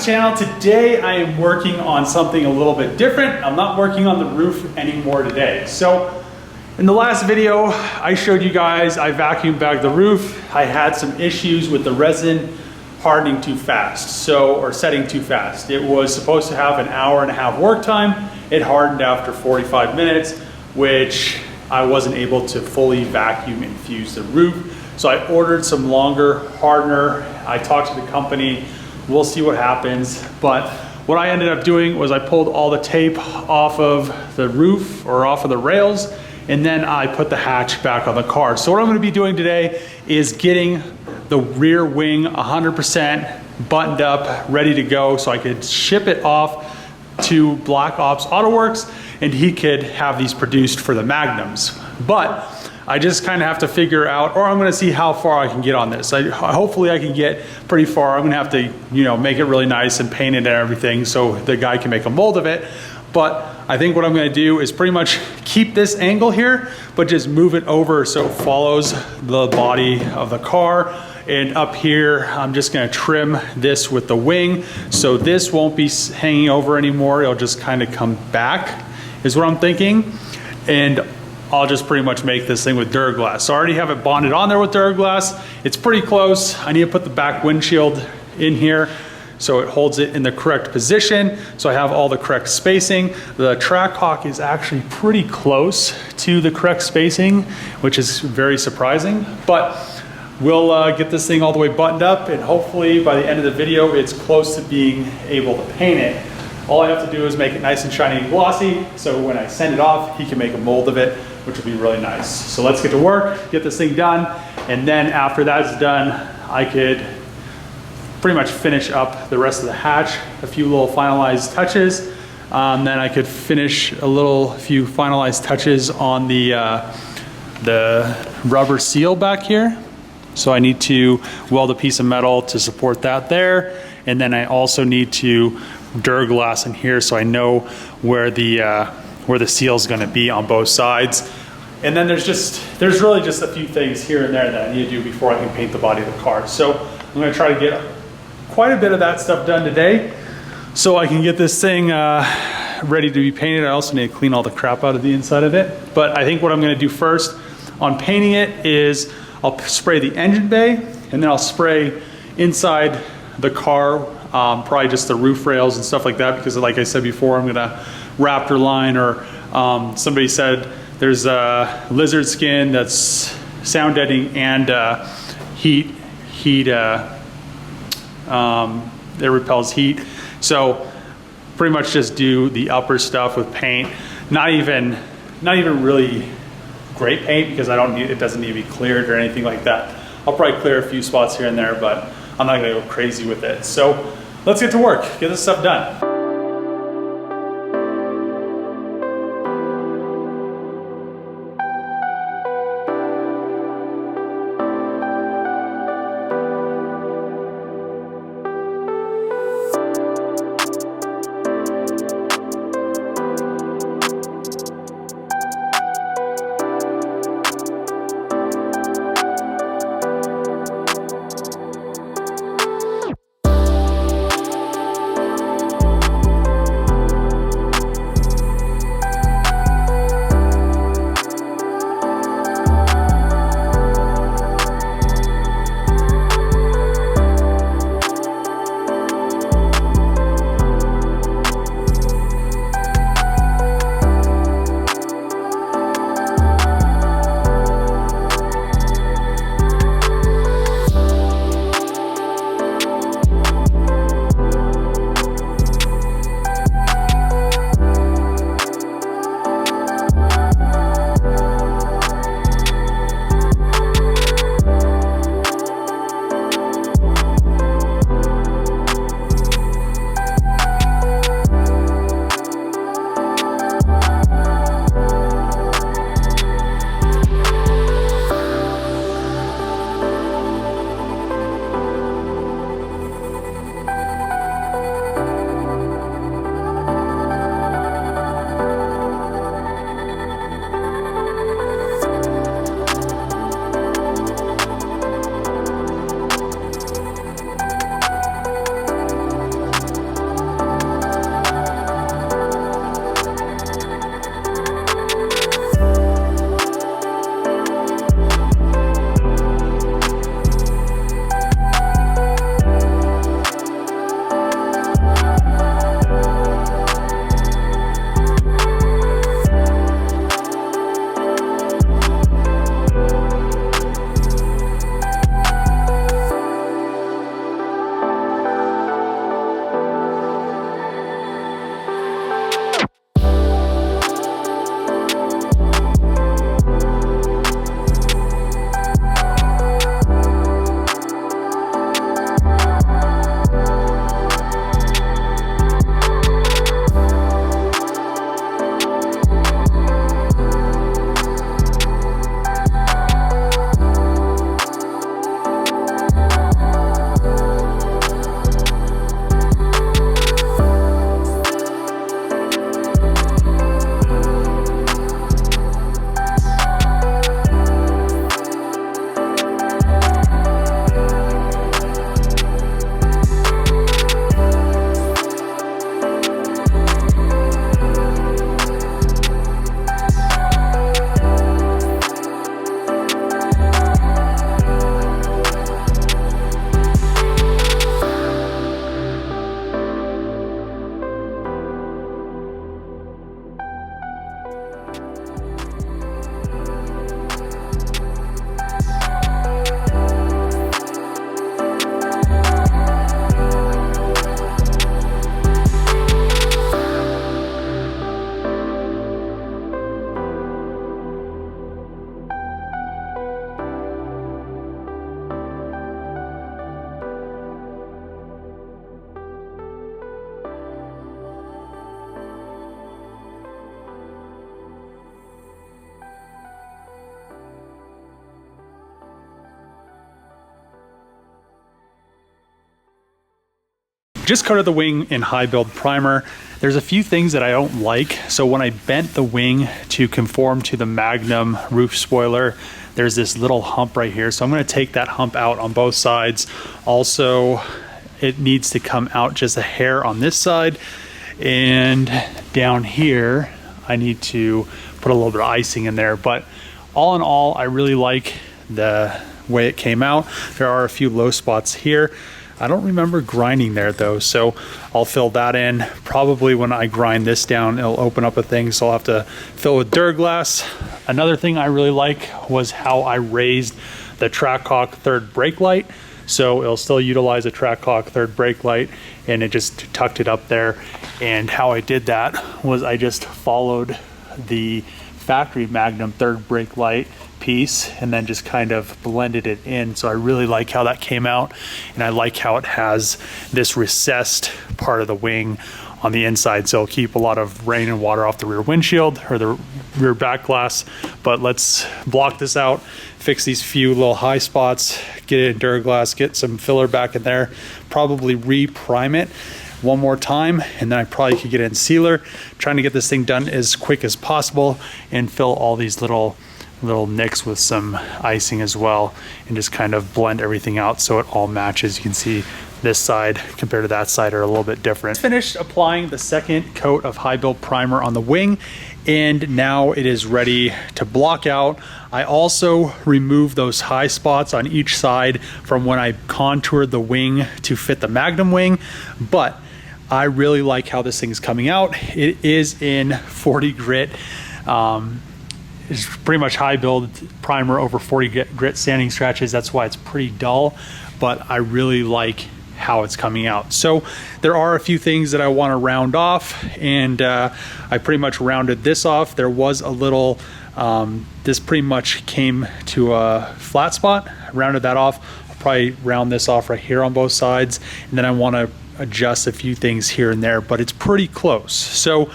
the channel. Today I am working on something a little bit different. I'm not working on the roof anymore today. So in the last video I showed you guys I vacuumed back the roof. I had some issues with the resin hardening too fast, or setting too fast. It was supposed to have an hour and a half work time. It hardened after 45 minutes, which I wasn't able to fully vacuum infuse the roof. So I ordered some longer hardener. I talked to the company. We'll see what happens. But what I ended up doing was I pulled all the tape off of the roof or off of the rails, and then I put the hatch back on the car. So what I'm gonna be doing today is getting the rear wing 100% buttoned up, ready to go, so I could ship it off to Black Ops Auto Works and he could have these produced for the Magnums. But I just kind of have to figure out, or I'm gonna see how far I can get on this. Hopefully I can get pretty far. I'm gonna have to, make it really nice and paint it and everything so the guy can make a mold of it. But I think what I'm gonna do is pretty much keep this angle here, but just move it over so it follows the body of the car. And up here, I'm just gonna trim this with the wing. So this won't be hanging over anymore. It'll just kind of come back, is what I'm thinking. And I'll just pretty much make this thing with Duraglass. So I already have it bonded on there with Duraglass. It's pretty close. I need to put the back windshield in here so it holds it in the correct position. So I have all the correct spacing. The Trackhawk is actually pretty close to the correct spacing, which is very surprising. But we'll get this thing all the way buttoned up, and hopefully by the end of the video, it's close to being able to paint it. All I have to do is make it nice and shiny and glossy, so when I send it off, he can make a mold of it, which will be really nice. So let's get to work, get this thing done, and then after that's done, I could pretty much finish up the rest of the hatch, a few little finalized touches. Then I could finish a few finalized touches on the rubber seal back here. So I need to weld a piece of metal to support that there. And then I also need to Duraglass in here so I know where the seal is gonna be on both sides. And then there's really just a few things here and there that I need to do before I can paint the body of the car. So I'm gonna try to get quite a bit of that stuff done today so I can get this thing ready to be painted. I also need to clean all the crap out of the inside of it. But I think what I'm gonna do first on painting it is I'll spray the engine bay, and then I'll spray inside the car, probably just the roof rails and stuff like that, because like I said before, I'm gonna Raptor line, or somebody said there's a lizard skin that's sound deadening and it repels heat. So pretty much just do the upper stuff with paint, not even really great paint, because it doesn't need to be cleared or anything like that. I'll probably clear a few spots here and there, but I'm not gonna go crazy with it. So let's get to work, get this stuff done. just coated the wing in high build primer. There's a few things that I don't like. So when I bent the wing to conform to the Magnum roof spoiler, there's this little hump right here. So I'm gonna take that hump out on both sides. Also, it needs to come out just a hair on this side. And down here, I need to put a little bit of icing in there. But all in all, I really like the way it came out. There are a few low spots here. I don't remember grinding there though, so I'll fill that in. Probably when I grind this down, it'll open up a thing, so I'll have to fill with Duraglass. Another thing I really like was how I raised the Trackhawk third brake light. So it'll still utilize a Trackhawk third brake light, and it just tucked it up there. And how I did that was I just followed the factory Magnum third brake light piece and then just kind of blended it in. So I really like how that came out, and I like how it has this recessed part of the wing on the inside, so it'll keep a lot of rain and water off the rear windshield or the rear back glass. But let's block this out, fix these few little high spots, get it in Duraglass, get some filler back in there, probably re-prime it one more time, and then I probably could get it in sealer. Trying to get this thing done as quick as possible and fill all these little nicks with some icing as well, and just kind of blend everything out so it all matches. You can see this side compared to that side are a little bit different. Finished applying the second coat of high build primer on the wing, and now it is ready to block out. I also removed those high spots on each side from when I contoured the wing to fit the Magnum wing, but I really like how this thing is coming out. It is in 40 grit. It's pretty much high build primer over 40 grit sanding scratches. That's why it's pretty dull, but I really like how it's coming out. So there are a few things that I want to round off, and I pretty much rounded this off. There was a little, this pretty much came to a flat spot. I rounded that off. I'll probably round this off right here on both sides, and then I want to adjust a few things here and there, but it's pretty close. So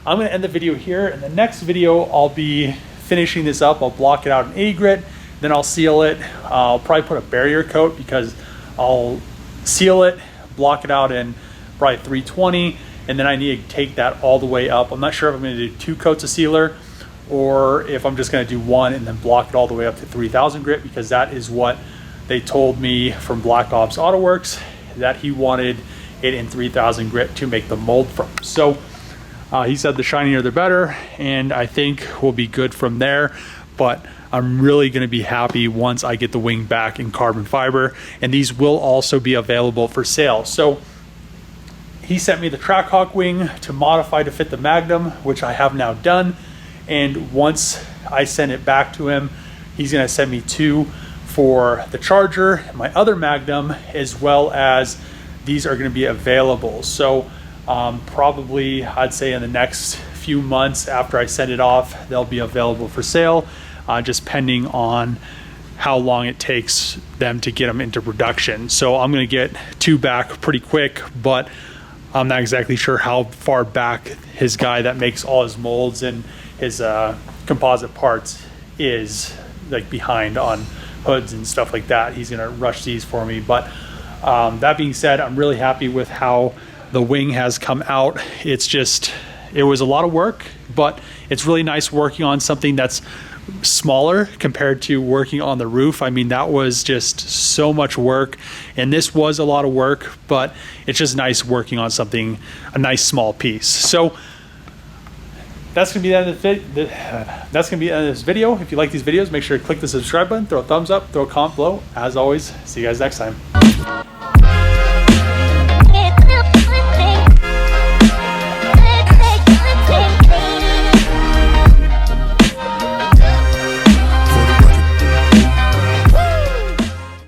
I'm going to end the video here. In the next video, I'll be finishing this up. I'll block it out in 80 grit, then I'll seal it. I'll probably put a barrier coat, because I'll seal it, block it out in probably 320, and then I need to take that all the way up. I'm not sure if I'm going to do 2 coats of sealer or if I'm just going to do 1 and then block it all the way up to 3000 grit, because that is what they told me from Black Ops Auto Works, that he wanted it in 3000 grit to make the mold from. So he said the shinier the better, and I think we'll be good from there. But I'm really going to be happy once I get the wing back in carbon fiber, and these will also be available for sale. So he sent me the Trackhawk wing to modify to fit the Magnum, which I have now done. And once I send it back to him, he's going to send me 2 for the Charger, my other Magnum, as well as these are going to be available. So probably I'd say in the next few months after I send it off, they'll be available for sale, just pending on how long it takes them to get them into production. So I'm going to get 2 back pretty quick, but I'm not exactly sure how far back his guy that makes all his molds and his composite parts is, like behind on hoods and stuff like that. He's going to rush these for me. But that being said, I'm really happy with how the wing has come out. It's just, it was a lot of work, but it's really nice working on something that's smaller compared to working on the roof. I mean, that was just so much work, and this was a lot of work, but it's just nice working on something, a nice small piece. So that's gonna be the end of that's gonna be the end of this video. If you like these videos, make sure to click the subscribe button, throw a thumbs up, throw a comment below. As always, see you guys next time.